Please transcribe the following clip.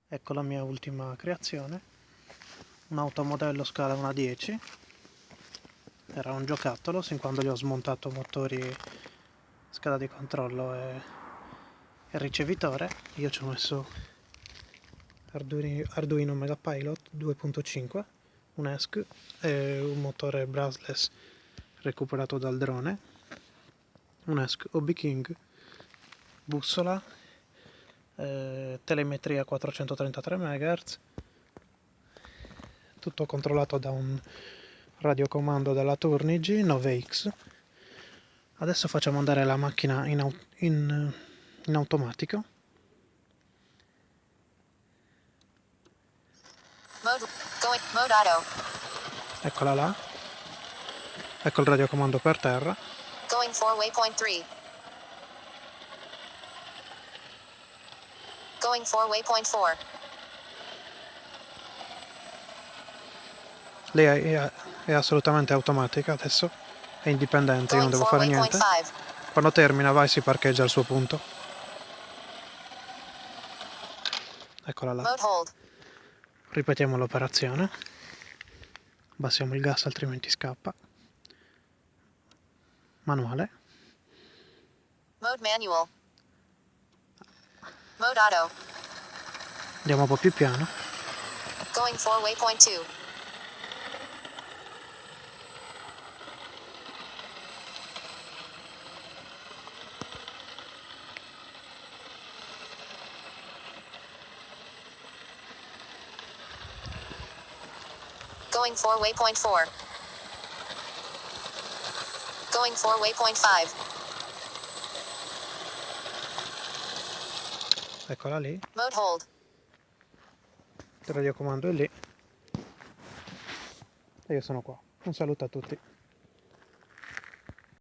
Ecco la mia ultima creazione, un automodello scala 1:10. Era un giocattolo sin quando gli ho smontato motori, scheda di controllo e ricevitore. Io ci ho messo Arduino Megapilot 2.5, un ESC e un motore brushless recuperato dal drone, un ESC Hobby King, bussola, telemetria 433 MHz, tutto controllato da un radiocomando della Turnigy 9X. Adesso facciamo andare la macchina in automatico. Mode auto. Eccola là. Ecco il radiocomando per terra. Going for waypoint 3. Going for waypoint 4. Lei è assolutamente automatica adesso, è indipendente, io non Going devo for fare waypoint niente. 5. Quando termina va e si parcheggia al suo punto. Eccola là. Mode hold. Ripetiamo l'operazione. Abbassiamo il gas altrimenti scappa. Manuale. Mode manual. Mode auto. Andiamo un po' più piano. Going for waypoint 2. Going for waypoint 4. Going for waypoint 5. Eccola lì. Mode hold. Il radiocomando è lì. E io sono qua. Un saluto a tutti.